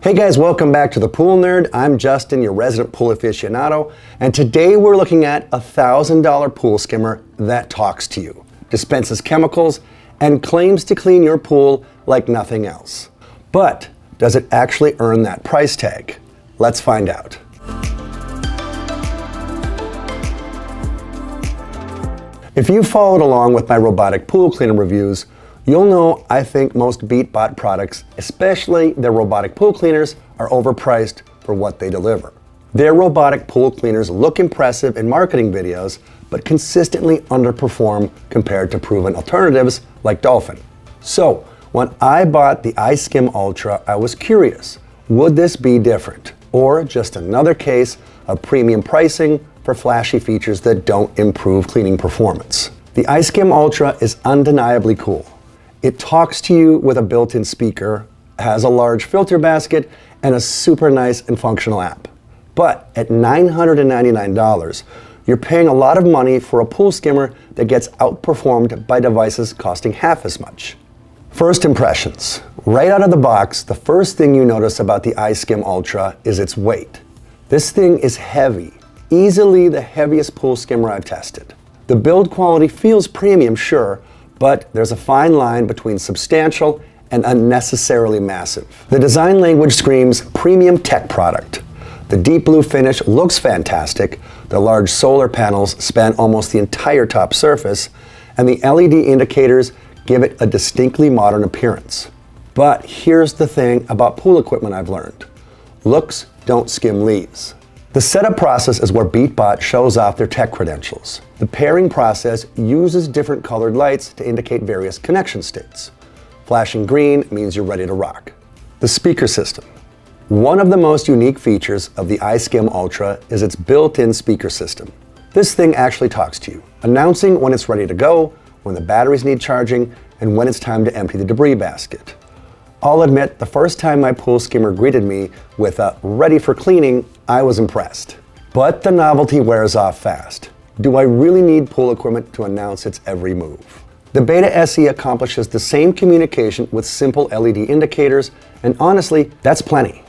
Hey guys, welcome back to The Pool Nerd. I'm Justin, your resident pool aficionado, and today we're looking at a $1,000 pool skimmer that talks to you, dispenses chemicals, and claims to clean your pool like nothing else. But does it actually earn that price tag? Let's find out. If you followed along with my robotic pool cleaner reviews, you'll know I think most Beatbot products, especially their robotic pool cleaners, are overpriced for what they deliver. Their robotic pool cleaners look impressive in marketing videos, but consistently underperform compared to proven alternatives like Dolphin. So, when I bought the iSkim Ultra, I was curious, would this be different? Or just another case of premium pricing for flashy features that don't improve cleaning performance? The iSkim Ultra is undeniably cool. It talks to you with a built-in speaker, has a large filter basket, and a super nice and functional app. But at $999, you're paying a lot of money for a pool skimmer that gets outperformed by devices costing half as much. First impressions. Right out of the box, the first thing you notice about the iSkim Ultra is its weight. This thing is heavy, easily the heaviest pool skimmer I've tested. The build quality feels premium, sure, but there's a fine line between substantial and unnecessarily massive. The design language screams premium tech product. The deep blue finish looks fantastic, the large solar panels span almost the entire top surface, and the LED indicators give it a distinctly modern appearance. But here's the thing about pool equipment I've learned. Looks don't skim leaves. The setup process is where Beatbot shows off their tech credentials. The pairing process uses different colored lights to indicate various connection states. Flashing green means you're ready to rock. The speaker system. One of the most unique features of the iSkim Ultra is its built-in speaker system. This thing actually talks to you, announcing when it's ready to go, when the batteries need charging, and when it's time to empty the debris basket. I'll admit, the first time my pool skimmer greeted me with a "ready for cleaning," I was impressed. But the novelty wears off fast. Do I really need pool equipment to announce its every move? The Betta SE accomplishes the same communication with simple LED indicators, and honestly, that's plenty.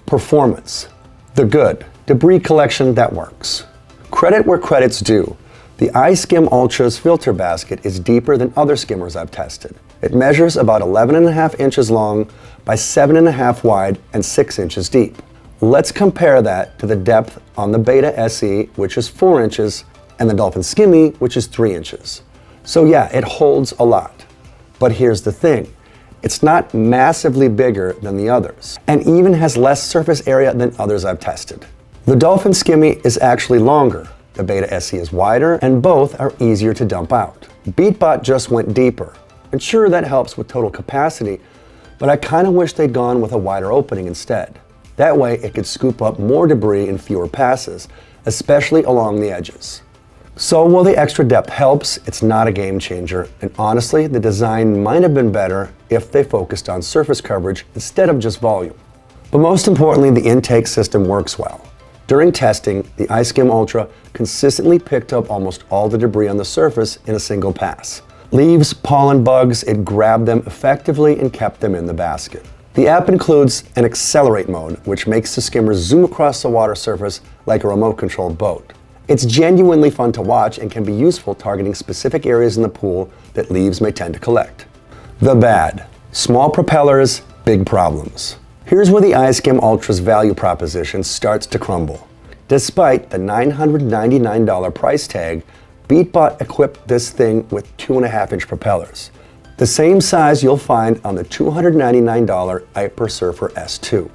Performance. The good. Debris collection that works. Credit where credit's due. The iSkim Ultra's filter basket is deeper than other skimmers I've tested. It measures about 11.5 inches long by 7.5 wide and 6 inches deep. Let's compare that to the depth on the Betta SE, which is 4 inches, and the Dolphin Skimmi, which is 3 inches. So yeah, it holds a lot. But here's the thing. It's not massively bigger than the others, and even has less surface area than others I've tested. The Dolphin Skimmi is actually longer. The Betta SE is wider, and both are easier to dump out. Beatbot just went deeper. And sure, that helps with total capacity, but I kind of wish they'd gone with a wider opening instead. That way it could scoop up more debris in fewer passes, especially along the edges. So while the extra depth helps, it's not a game changer, and honestly, the design might have been better if they focused on surface coverage instead of just volume. But most importantly, the intake system works well. During testing, the iSkim Ultra consistently picked up almost all the debris on the surface in a single pass. Leaves, pollen, bugs, it grabbed them effectively and kept them in the basket. The app includes an accelerate mode, which makes the skimmer zoom across the water surface like a remote-controlled boat. It's genuinely fun to watch and can be useful targeting specific areas in the pool that leaves may tend to collect. The bad. Small propellers, big problems. Here's where the iSkim Ultra's value proposition starts to crumble. Despite the $999 price tag, Beatbot equipped this thing with 2.5-inch propellers, the same size you'll find on the $299 iSurfer S2.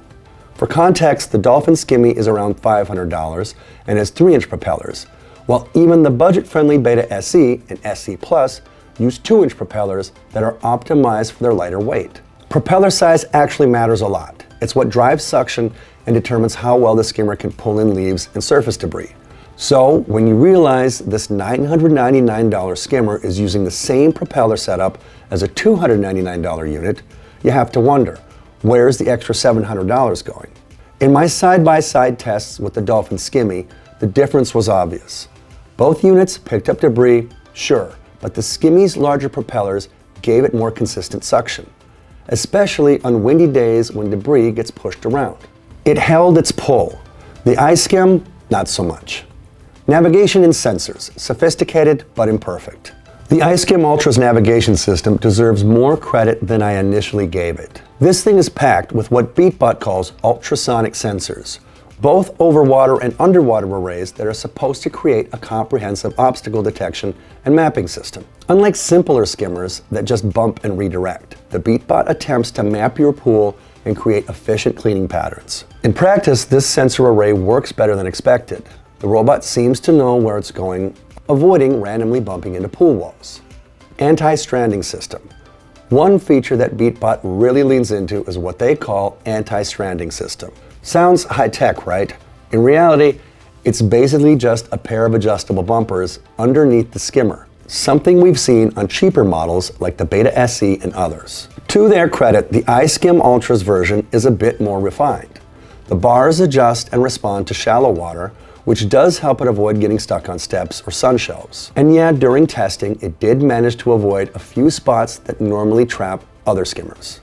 For context, the Dolphin Skimmi is around $500 and has 3-inch propellers, while even the budget-friendly Betta SE and SE Plus use 2-inch propellers that are optimized for their lighter weight. Propeller size actually matters a lot. It's what drives suction and determines how well the skimmer can pull in leaves and surface debris. So, when you realize this $999 skimmer is using the same propeller setup as a $299 unit, you have to wonder, where's the extra $700 going? In my side-by-side tests with the Dolphin Skimmi, the difference was obvious. Both units picked up debris, sure, but the Skimmi's larger propellers gave it more consistent suction. especially on windy days when debris gets pushed around. It held its pull. The iSkim, not so much. Navigation and sensors, sophisticated but imperfect. The iSkim Ultra's navigation system deserves more credit than I initially gave it. This thing is packed with what Beatbot calls ultrasonic sensors, both over water and underwater arrays that are supposed to create a comprehensive obstacle detection and mapping system. Unlike simpler skimmers that just bump and redirect, the Beatbot attempts to map your pool and create efficient cleaning patterns. In practice, this sensor array works better than expected. The robot seems to know where it's going, avoiding randomly bumping into pool walls. Anti-Stranding System. One feature that Beatbot really leans into is what they call Anti-Stranding System. Sounds high-tech, right? In reality, it's basically just a pair of adjustable bumpers underneath the skimmer, something we've seen on cheaper models like the Betta SE and others. To their credit, the iSkim Ultra's version is a bit more refined. The bars adjust and respond to shallow water, which does help it avoid getting stuck on steps or sun shelves. And yeah, during testing, it did manage to avoid a few spots that normally trap other skimmers.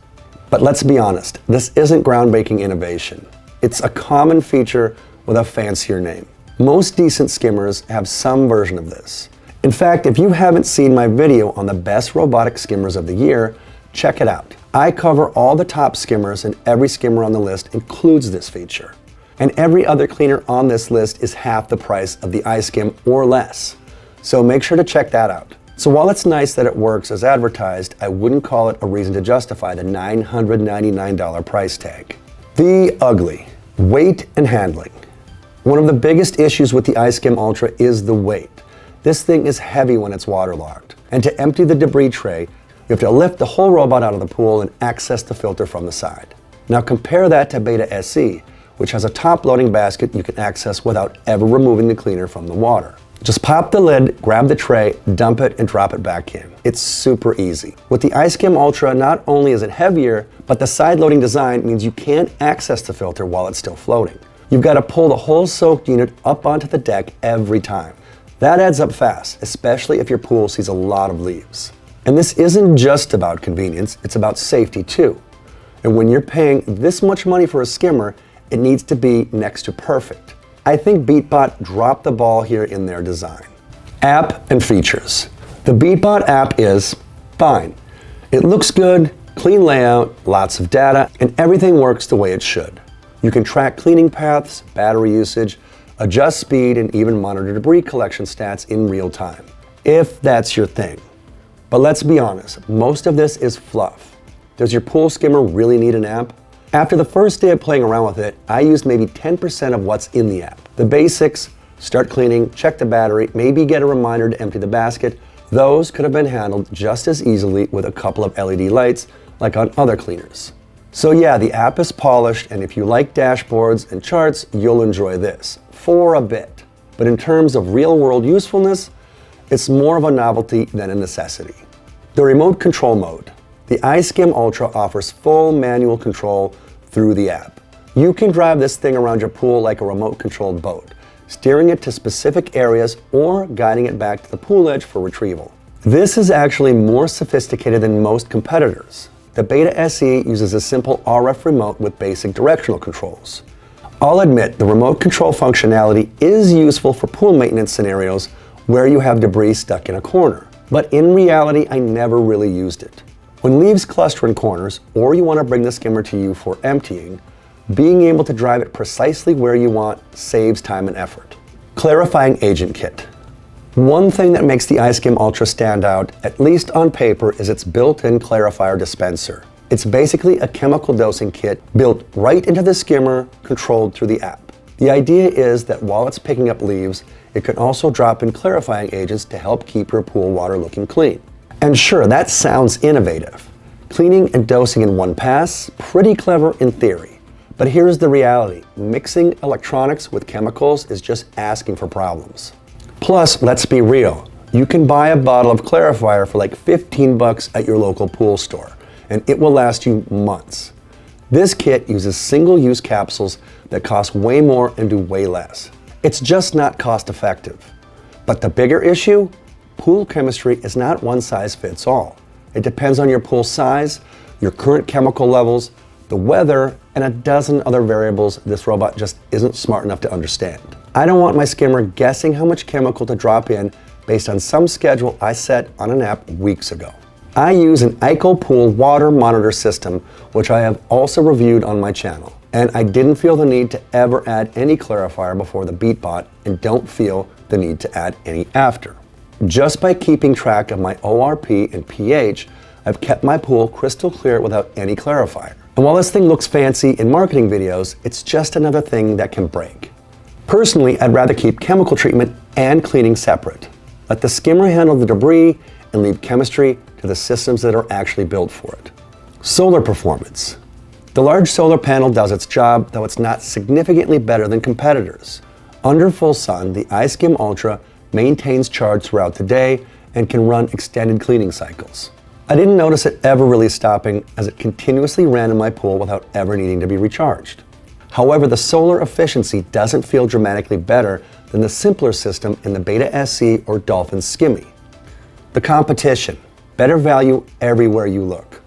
But let's be honest, this isn't groundbreaking innovation. It's a common feature with a fancier name. Most decent skimmers have some version of this. In fact, if you haven't seen my video on the best robotic skimmers of the year, check it out. I cover all the top skimmers, and every skimmer on the list includes this feature. And every other cleaner on this list is half the price of the iSkim or less. So make sure to check that out. So while it's nice that it works as advertised, I wouldn't call it a reason to justify the $999 price tag. The ugly. Weight and handling. One of the biggest issues with the iSkim Ultra is the weight. This thing is heavy when it's waterlogged. And to empty the debris tray, you have to lift the whole robot out of the pool and access the filter from the side. Now compare that to Betta SE, which has a top-loading basket you can access without ever removing the cleaner from the water. Just pop the lid, grab the tray, dump it, and drop it back in. It's super easy. With the iSkim Ultra, not only is it heavier, but the side-loading design means you can't access the filter while it's still floating. You've got to pull the whole soaked unit up onto the deck every time. That adds up fast, especially if your pool sees a lot of leaves. And this isn't just about convenience, it's about safety too. And when you're paying this much money for a skimmer, it needs to be next to perfect. I think Beatbot dropped the ball here in their design. App and features. The Beatbot app is fine. It looks good, clean layout, lots of data, and everything works the way it should. You can track cleaning paths, battery usage, adjust speed, and even monitor debris collection stats in real time, if that's your thing. But let's be honest, most of this is fluff. Does your pool skimmer really need an app? After the first day of playing around with it, I used maybe 10% of what's in the app. The basics, start cleaning, check the battery, maybe get a reminder to empty the basket. Those could have been handled just as easily with a couple of LED lights like on other cleaners. So yeah, the app is polished, and if you like dashboards and charts, you'll enjoy this, for a bit. But in terms of real-world usefulness, it's more of a novelty than a necessity. The remote control mode. The iSkim Ultra offers full manual control through the app. You can drive this thing around your pool like a remote-controlled boat, steering it to specific areas or guiding it back to the pool edge for retrieval. This is actually more sophisticated than most competitors. The Betta SE uses a simple RF remote with basic directional controls. I'll admit the remote control functionality is useful for pool maintenance scenarios where you have debris stuck in a corner, but in reality I never really used it. When leaves cluster in corners, or you want to bring the skimmer to you for emptying, being able to drive it precisely where you want saves time and effort. Clarifying agent kit. One thing that makes the iSkim Ultra stand out, at least on paper, is its built-in clarifier dispenser. It's basically a chemical dosing kit built right into the skimmer, controlled through the app. The idea is that while it's picking up leaves, it can also drop in clarifying agents to help keep your pool water looking clean. And sure, that sounds innovative. Cleaning and dosing in one pass, pretty clever in theory. But here's the reality. Mixing electronics with chemicals is just asking for problems. Plus, let's be real. You can buy a bottle of clarifier for like 15 bucks at your local pool store, and it will last you months. This kit uses single-use capsules that cost way more and do way less. It's just not cost-effective. But the bigger issue? Pool chemistry is not one size fits all. It depends on your pool size, your current chemical levels, the weather, and a dozen other variables this robot just isn't smart enough to understand. I don't want my skimmer guessing how much chemical to drop in based on some schedule I set on an app weeks ago. I use an iCoolpool water monitor system, which I have also reviewed on my channel. And I didn't feel the need to ever add any clarifier before the Beatbot, and don't feel the need to add any after. Just by keeping track of my ORP and pH, I've kept my pool crystal clear without any clarifier. And while this thing looks fancy in marketing videos, it's just another thing that can break. Personally, I'd rather keep chemical treatment and cleaning separate. Let the skimmer handle the debris and leave chemistry to the systems that are actually built for it. Solar performance. The large solar panel does its job, though it's not significantly better than competitors. Under full sun, the iSkim Ultra maintains charge throughout the day and can run extended cleaning cycles. I didn't notice it ever really stopping, as it continuously ran in my pool without ever needing to be recharged. However, the solar efficiency doesn't feel dramatically better than the simpler system in the Betta SE or Dolphin Skimmi. The competition. Better value everywhere you look.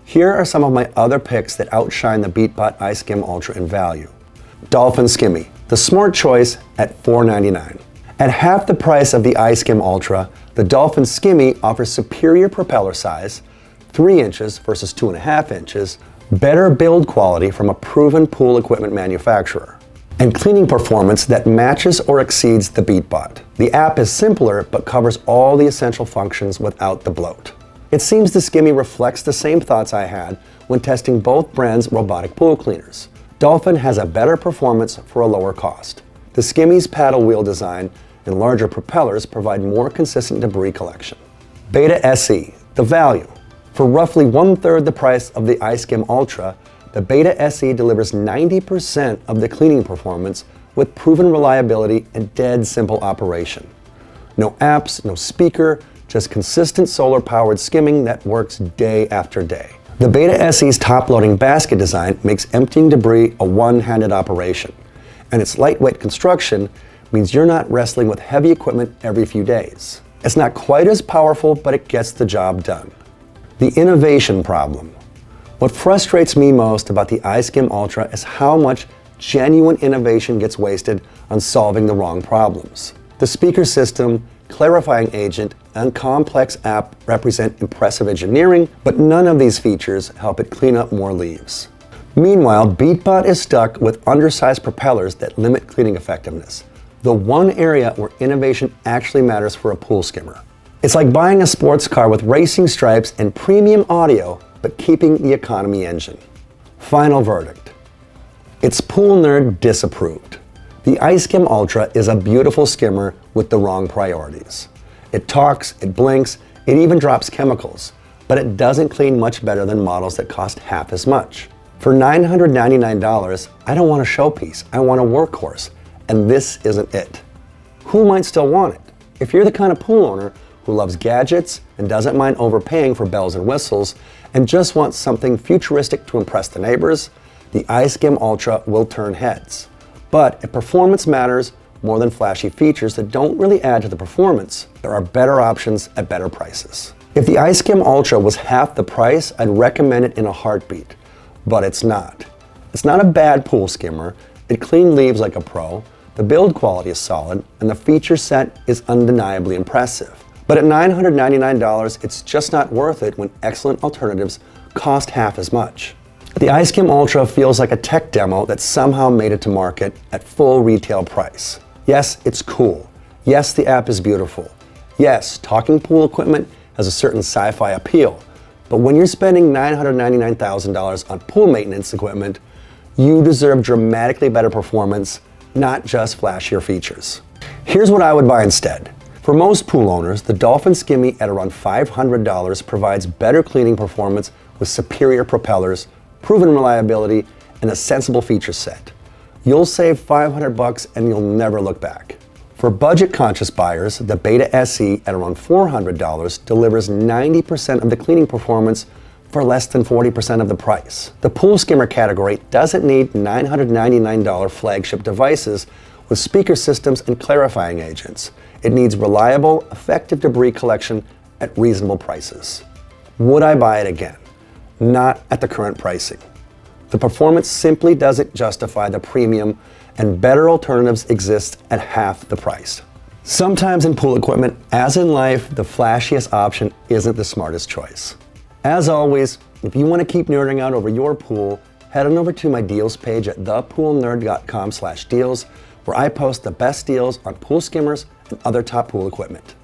Here are some of my other picks that outshine the Beatbot iSkim Ultra in value. Dolphin Skimmi, the smart choice at $4.99. At half the price of the iSkim Ultra, the Dolphin Skimmi offers superior propeller size, 3 inches versus 2.5 inches, better build quality from a proven pool equipment manufacturer, and cleaning performance that matches or exceeds the Beatbot. The app is simpler but covers all the essential functions without the bloat. It seems the Skimmi reflects the same thoughts I had when testing both brands' robotic pool cleaners. Dolphin has a better performance for a lower cost. The Skimmi's paddle wheel design and larger propellers provide more consistent debris collection. Betta SE, the value. For roughly 1/3 the price of the iSkim Ultra, the Betta SE delivers 90% of the cleaning performance with proven reliability and dead simple operation. No apps, no speaker, just consistent solar-powered skimming that works day after day. The Betta SE's top-loading basket design makes emptying debris a one-handed operation, and its lightweight construction means you're not wrestling with heavy equipment every few days. It's not quite as powerful, but it gets the job done. The innovation problem. What frustrates me most about the iSkim Ultra is how much genuine innovation gets wasted on solving the wrong problems. The speaker system, clarifying agent, and complex app represent impressive engineering, but none of these features help it clean up more leaves. Meanwhile, Beatbot is stuck with undersized propellers that limit cleaning effectiveness, the one area where innovation actually matters for a pool skimmer. It's like buying a sports car with racing stripes and premium audio, but keeping the economy engine. Final verdict. It's pool nerd disapproved. The iSkim Ultra is a beautiful skimmer with the wrong priorities. It talks, it blinks, it even drops chemicals, but it doesn't clean much better than models that cost half as much. For $999, I don't want a showpiece, I want a workhorse, and this isn't it. Who might still want it? If you're the kind of pool owner who loves gadgets and doesn't mind overpaying for bells and whistles, and just wants something futuristic to impress the neighbors, the iSkim Ultra will turn heads. But if performance matters more than flashy features that don't really add to the performance, there are better options at better prices. If the iSkim Ultra was half the price, I'd recommend it in a heartbeat, but it's not. It's not a bad pool skimmer, it cleaned leaves like a pro, the build quality is solid, and the feature set is undeniably impressive. But at $999, it's just not worth it when excellent alternatives cost half as much. The iSkim Ultra feels like a tech demo that somehow made it to market at full retail price. Yes, it's cool. Yes, the app is beautiful. Yes, talking pool equipment has a certain sci-fi appeal. But when you're spending $999,000 on pool maintenance equipment, you deserve dramatically better performance, not just flashier features. Here's what I would buy instead. For most pool owners, the Dolphin Skimmi at around $500 provides better cleaning performance with superior propellers, proven reliability, and a sensible feature set. You'll save $500 and you'll never look back. For budget-conscious buyers, the Betta SE at around $400 delivers 90% of the cleaning performance for less than 40% of the price. The pool skimmer category doesn't need $999 flagship devices with speaker systems and clarifying agents. It needs reliable, effective debris collection at reasonable prices. Would I buy it again? not at the current pricing. The performance simply doesn't justify the premium, and better alternatives exist at half the price. Sometimes in pool equipment, as in life, the flashiest option isn't the smartest choice. As always, if you want to keep nerding out over your pool, head on over to my deals page at thepoolnerd.com/deals, where I post the best deals on pool skimmers and other top pool equipment.